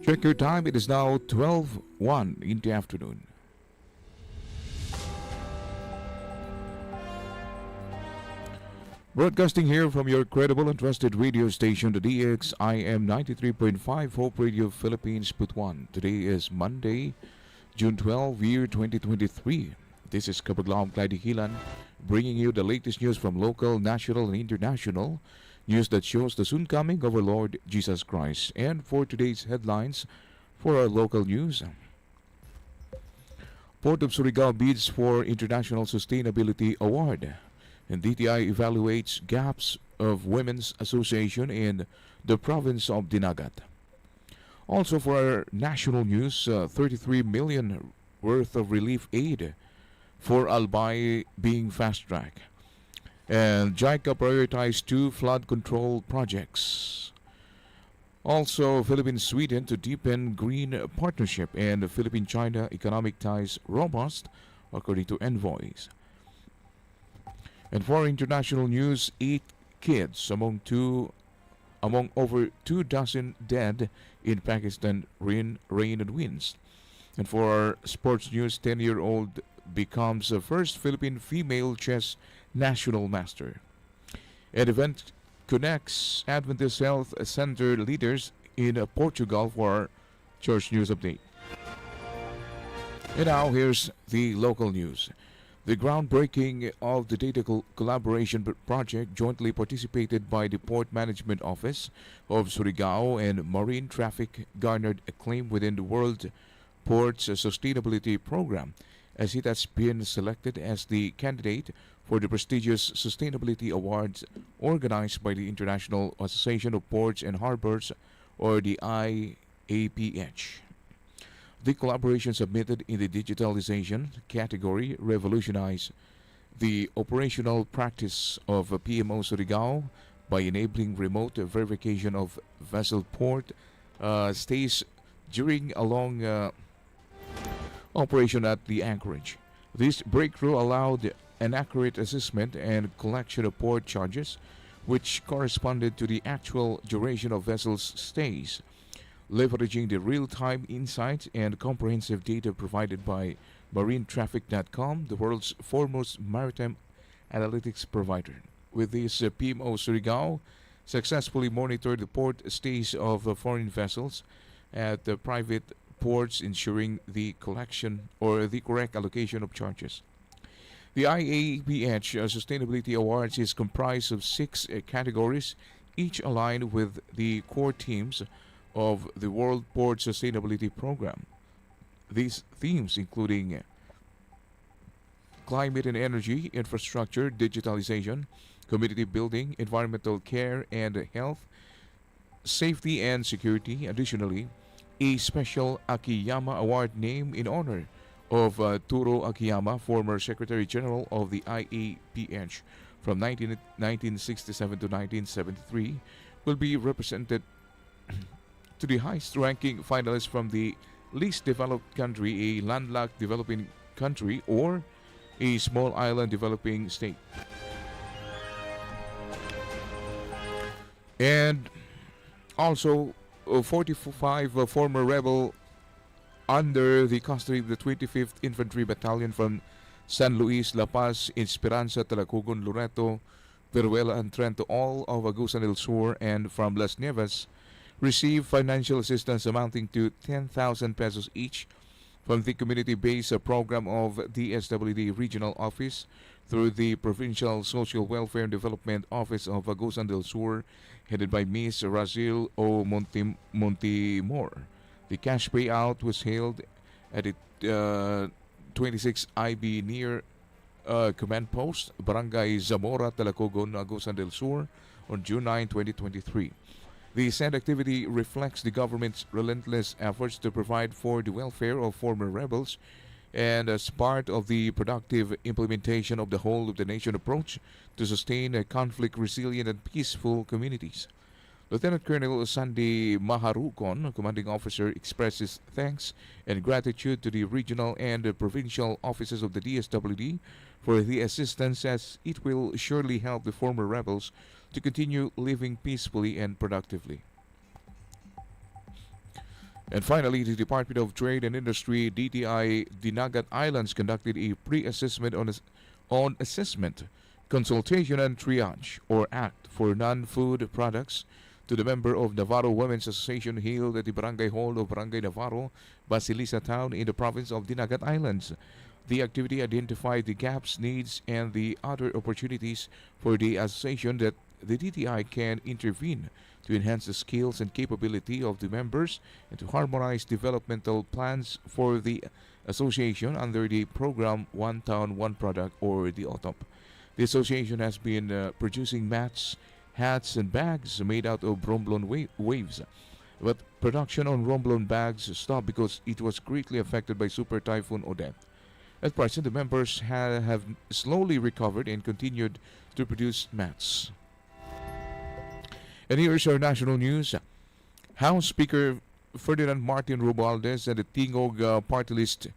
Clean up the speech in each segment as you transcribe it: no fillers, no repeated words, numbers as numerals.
Check your time. It is now 12:01 in the afternoon. Broadcasting here from your credible and trusted radio station, the DXIM 93.5 Hope Radio Philippines, Butuan. Today is Monday, June 12, year 2023. This is Kapaglaom Hilan, bringing you the latest news from local, national, and international. News that shows the soon coming of our Lord Jesus Christ. And for today's headlines, for our local news, Port of Surigao bids for International Sustainability Award. And DTI evaluates gaps of Women's Association in the province of Dinagat. Also for our national news, 33 million worth of relief aid for Albay being fast-tracked. And JICA prioritized 2 flood control projects. Also, Philippines-Sweden to deepen green partnership and Philippine-China economic ties robust, according to envoys. And for international news, 8 kids among over 2 dozen dead in Pakistan rain and winds. And for our sports news, 10-year-old becomes the first Philippine female chess national master. An event connects Adventist Health Center leaders in Portugal for our church news update. And now here's the local news. The groundbreaking of the data collaboration project jointly participated by the Port Management Office of Surigao and Marine Traffic garnered acclaim within the World Ports Sustainability Program, as it has been selected as the candidate for the prestigious Sustainability Awards organized by the International Association of Ports and Harbors, or the IAPH. The collaboration submitted in the digitalization category revolutionized the operational practice of PMO Surigao by enabling remote verification of vessel port stays during a long operation at the anchorage. This breakthrough allowed an accurate assessment and collection of port charges, which corresponded to the actual duration of vessels' stays, leveraging the real-time insights and comprehensive data provided by MarineTraffic.com, the world's foremost maritime analytics provider. With this, PMO Surigao successfully monitored the port stays of foreign vessels at the private ports, ensuring the collection or the correct allocation of charges. The IAPH Sustainability Awards is comprised of 6 categories, each aligned with the core themes of the World Port Sustainability Program. These themes including climate and energy, infrastructure, digitalization, community building, environmental care and health, safety and security. Additionally, a special Akiyama Award named in honor of Turo Akiyama, former Secretary General of the IAPH from 1967 to 1973, will be represented to the highest ranking finalist from the least developed country, a landlocked developing country, or a small island developing state. And also, 45 former rebel under the custody of the 25th Infantry Battalion from San Luis, La Paz, Esperanza, Talacogon, Loreto, Veruela, and Trento, all of Agusan del Sur, and from Las Nieves, receive financial assistance amounting to 10,000 pesos each from the community-based program of DSWD Regional Office through the Provincial Social Welfare and Development Office of Agusan del Sur, headed by Ms. Razil O. Montimor. The cash payout was held at the 26 IB near Command Post, Barangay Zamora, Talacogon, Agusan del Sur, on June 9, 2023. The said activity reflects the government's relentless efforts to provide for the welfare of former rebels and as part of the productive implementation of the whole of the nation approach to sustain a conflict-resilient and peaceful communities. Lieutenant Colonel Sandy Maharukon, commanding officer, expresses thanks and gratitude to the regional and provincial offices of the DSWD for the assistance, as it will surely help the former rebels to continue living peacefully and productively. And finally, the Department of Trade and Industry DTI Dinagat Islands conducted a pre-assessment on assessment, consultation and triage or act for non-food products to the member of Navarro Women's Association held at the Barangay Hall of Barangay Navarro, Basilisa Town in the province of Dinagat Islands. The activity identified the gaps, needs, and the other opportunities for the association that the DTI can intervene to enhance the skills and capability of the members and to harmonize developmental plans for the association under the program One Town, One Product or the OTOP. The association has been producing mats, hats, and bags made out of Romblon waves. But production on Romblon bags stopped because it was greatly affected by Super Typhoon Odette. At present, the members have slowly recovered and continued to produce mats. And here's our national news. House Speaker Ferdinand Martin Romualdez and the Tingog party list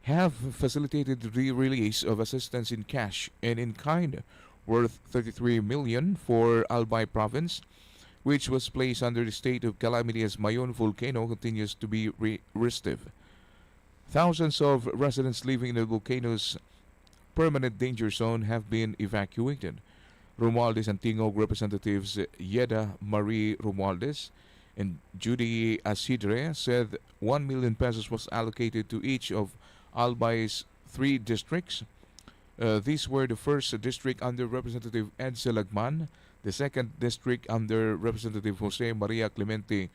have facilitated the release of assistance in cash and in kind worth 33 million for Albay province, which was placed under the state of calamity as Mayon volcano continues to be restive. Thousands of residents living in the volcano's permanent danger zone have been evacuated. Romualdez and Tingog representatives Yeda Marie Romualdez and Judy Asidre said 1 million pesos was allocated to each of Albay's 3 districts. These were the first district under Representative Edsel Lagman, the second district under Representative Jose Maria Clemente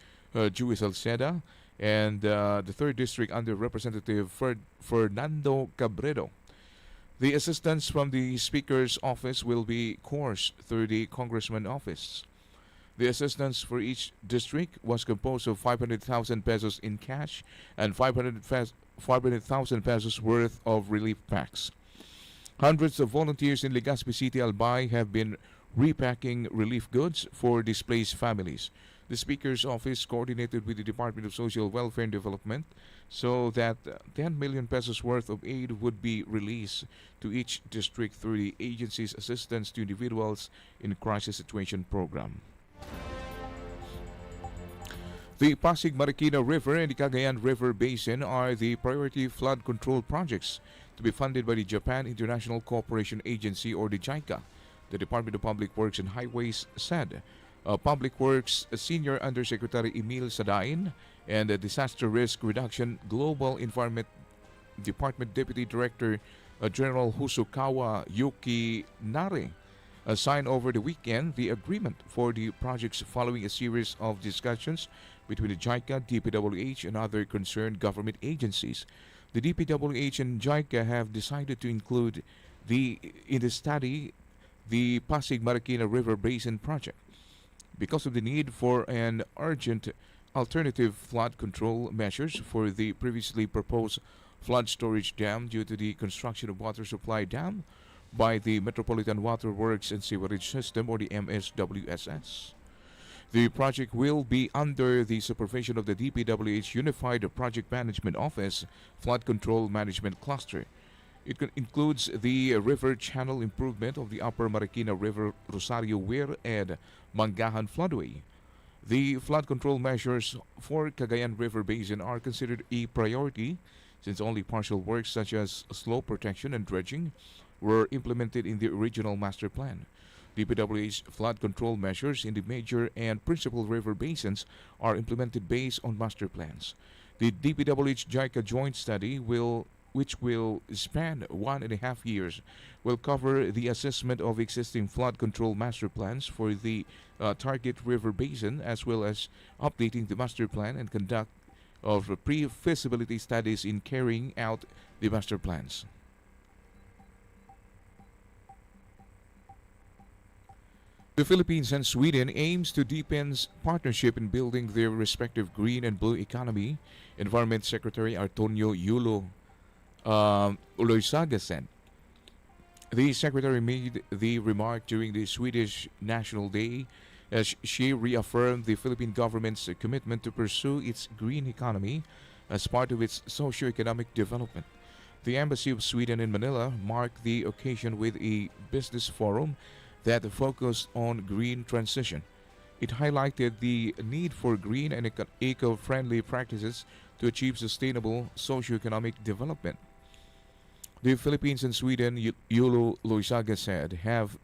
Juiz Salceda, and the third district under Representative Fernando Cabredo. The assistance from the Speaker's office will be coursed through the Congressman's office. The assistance for each district was composed of 500,000 pesos in cash and 500,000 pesos worth of relief packs. Hundreds of volunteers in Legazpi City, Albay have been repacking relief goods for displaced families. The Speaker's office coordinated with the Department of Social Welfare and Development so that 10 million pesos worth of aid would be released to each district through the agency's assistance to individuals in crisis situation program. The Pasig Marikina River and the Cagayan River Basin are the priority flood control projects to be funded by the Japan International Cooperation Agency or the JICA. The Department of Public Works and Highways said. Public Works Senior Undersecretary Emil Sadain and Disaster Risk Reduction Global Environment Department Deputy Director General Husukawa Yuki Nare signed over the weekend the agreement for the projects following a series of discussions between the JICA, DPWH, and other concerned government agencies. The DPWH and JICA have decided to include in the study the Pasig Marikina River Basin project because of the need for an urgent alternative flood control measures for the previously proposed flood storage dam due to the construction of water supply dam by the Metropolitan Water Works and Sewerage System or the MSWSS. The project will be under the supervision of the DPWH Unified Project Management Office Flood Control Management Cluster. It includes the river channel improvement of the Upper Marikina River Rosario Weir and Mangahan floodway. The flood control measures for Cagayan River Basin are considered a priority since only partial works such as slope protection and dredging were implemented in the original master plan. DPWH flood control measures in the major and principal river basins are implemented based on master plans. The DPWH JICA joint study which will span 1.5 years, will cover the assessment of existing flood control master plans for the target river basin as well as updating the master plan and conduct of pre-feasibility studies in carrying out the master plans. The Philippines and Sweden aims to deepen partnership in building their respective green and blue economy, Environment Secretary Antonio Yulo Uloysaga said. The secretary made the remark during the Swedish National Day as she reaffirmed the Philippine government's commitment to pursue its green economy as part of its socio-economic development. The Embassy of Sweden in Manila marked the occasion with a business forum that focused on green transition. It highlighted the need for green and eco-friendly practices to achieve sustainable socio-economic development. The Philippines and Sweden, Yulo Loisaga said, have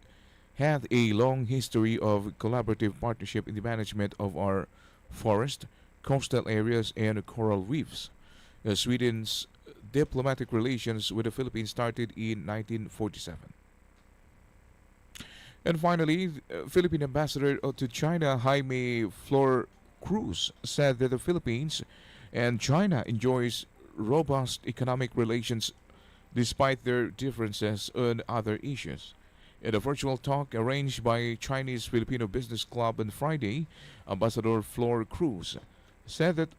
had a long history of collaborative partnership in the management of our forest, coastal areas, and coral reefs. Sweden's diplomatic relations with the Philippines started in 1947. And finally, Philippine Ambassador to China Jaime Flor Cruz said that the Philippines and China enjoys robust economic relations despite their differences on other issues. In a virtual talk arranged by Chinese Filipino Business Club on Friday, Ambassador Flor Cruz said that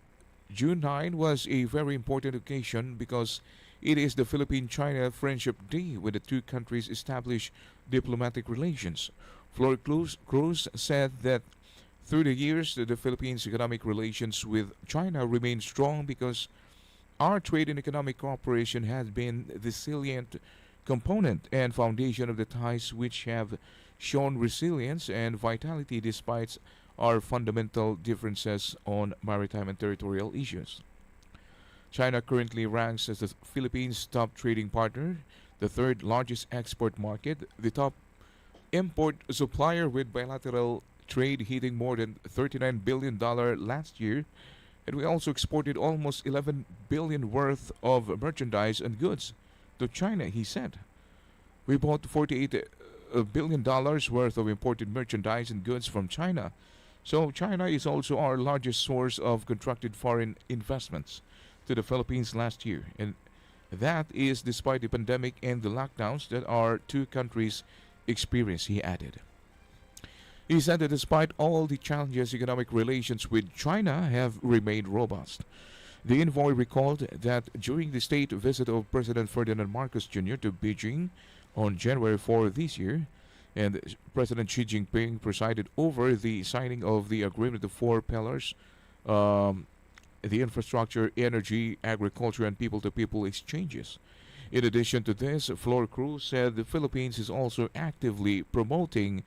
June 9 was a very important occasion because it is the Philippine-China Friendship Day when the two countries establish diplomatic relations. Cruz said that through the years, the Philippines' economic relations with China remain strong because our trade and economic cooperation has been the salient component and foundation of the ties which have shown resilience and vitality despite our fundamental differences on maritime and territorial issues. China currently ranks as the Philippines' top trading partner, the third largest export market, the top import supplier with bilateral trade hitting more than $39 billion last year, and we also exported almost 11 billion worth of merchandise and goods to China, he said. We bought $48 billion worth of imported merchandise and goods from China. So China is also our largest source of contracted foreign investments to the Philippines last year, and that is despite the pandemic and the lockdowns that our two countries experienced, he added. He said that despite all the challenges, economic relations with China have remained robust. The envoy recalled that during the state visit of President Ferdinand Marcos Jr. to Beijing on January 4 this year, and President Xi Jinping presided over the signing of the agreement of four pillars, the infrastructure, energy, agriculture, and people-to-people exchanges. In addition to this, Flor Cruz said the Philippines is also actively promoting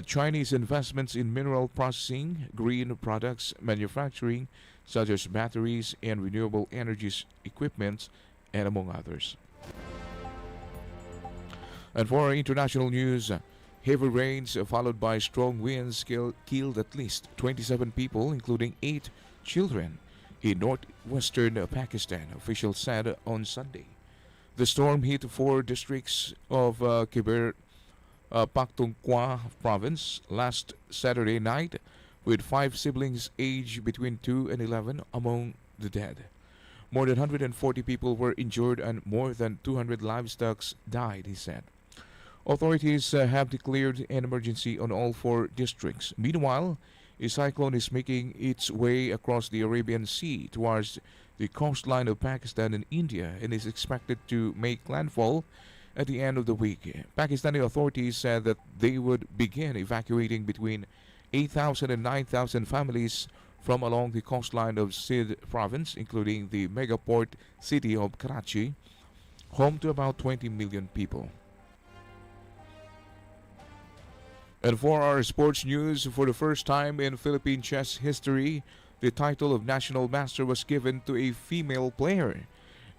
Chinese investments in mineral processing, green products manufacturing, such as batteries and renewable energies equipment, and among others. And for our international news, heavy rains followed by strong winds killed at least 27 people, including 8 children, in northwestern Pakistan, officials said on Sunday. The storm hit 4 districts of Khyber Pakhtunkhwa province last Saturday night, with 5 siblings aged between 2 and 11 among the dead. More than 140 people were injured and more than 200 livestock died, he said. Authorities have declared an emergency on all 4 districts. Meanwhile, a cyclone is making its way across the Arabian Sea towards the coastline of Pakistan and India and is expected to make landfall at the end of the week. Pakistani authorities said that they would begin evacuating between 8,000 and 9,000 families from along the coastline of Sindh province, including the megaport city of Karachi, home to about 20 million people. And for our sports news, for the first time in Philippine chess history, the title of National Master was given to a female player.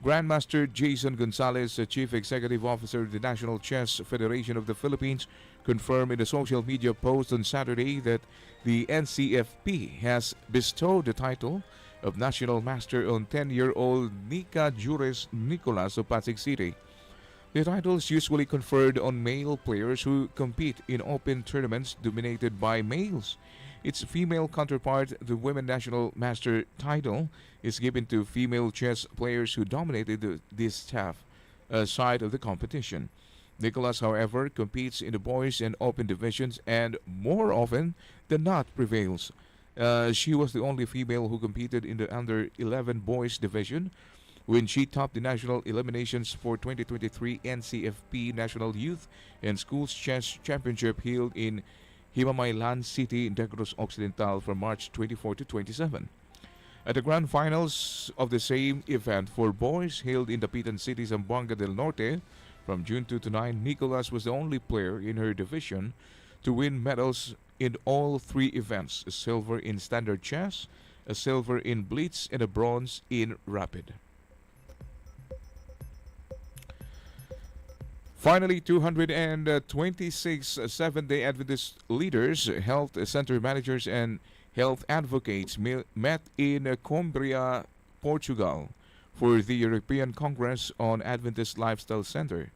Grandmaster Jason Gonzalez, the Chief Executive Officer of the National Chess Federation of the Philippines, confirmed in a social media post on Saturday that the NCFP has bestowed the title of National Master on 10-year-old Nika Juris Nicolas of Pasig City. The title is usually conferred on male players who compete in open tournaments dominated by males. Its female counterpart, the Women National Master title, is given to female chess players who dominated this tough side of the competition. Nicholas, however, competes in the boys and open divisions and more often than not prevails. She was the only female who competed in the under 11 boys division when she topped the national eliminations for 2023 NCFP National Youth and Schools Chess Championship held in Himamaylan City, Negros Occidental from March 24 to 27. At the grand finals of the same event for boys held in the Dapitan City, Zamboanga del Norte from June 2 to 9, Nicolas was the only player in her division to win medals in all three events: a silver in standard chess, a silver in blitz, and a bronze in rapid. Finally, 226 Seventh-day Adventist leaders, health center managers, and health advocates met in Coimbra, Portugal, for the European Congress on Adventist Lifestyle Center.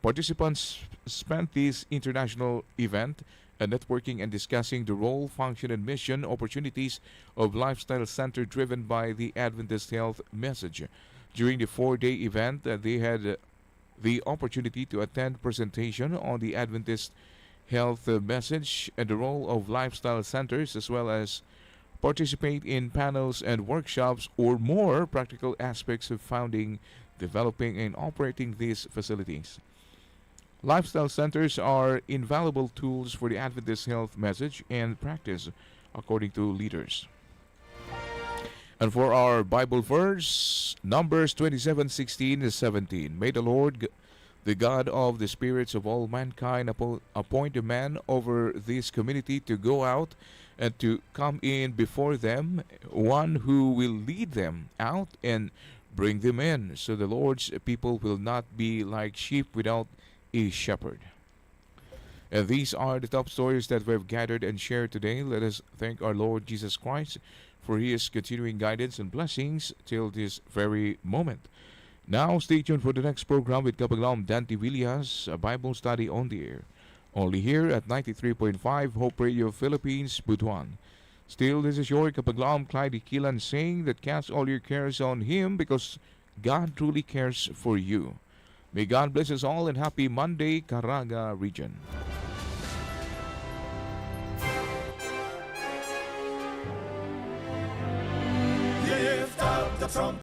Participants spent this international event networking and discussing the role, function, and mission opportunities of Lifestyle Center driven by the Adventist Health message. During the four-day event, they had the opportunity to attend presentation on the Adventist Health message and the role of lifestyle centers, as well as participate in panels and workshops or more practical aspects of founding, developing, and operating these facilities. Lifestyle centers are invaluable tools for the Adventist Health message and practice, according to leaders. And for our Bible verse, Numbers 27:16-17. May the Lord, the God of the spirits of all mankind, appoint a man over this community to go out and to come in before them, one who will lead them out and bring them in, so the Lord's people will not be like sheep without a shepherd. And these are the top stories that we've gathered and shared today. Let us thank our Lord Jesus Christ for His continuing guidance and blessings till this very moment. Now, stay tuned for the next program with Kapaglam Dante Villas, a Bible study on the air. Only here at 93.5 Hope Radio Philippines, Butuan. Still, this is your Kapaglam Clyde Kilan saying that cast all your cares on Him because God truly cares for you. May God bless us all and happy Monday, Caraga region. Lift up the trumpet.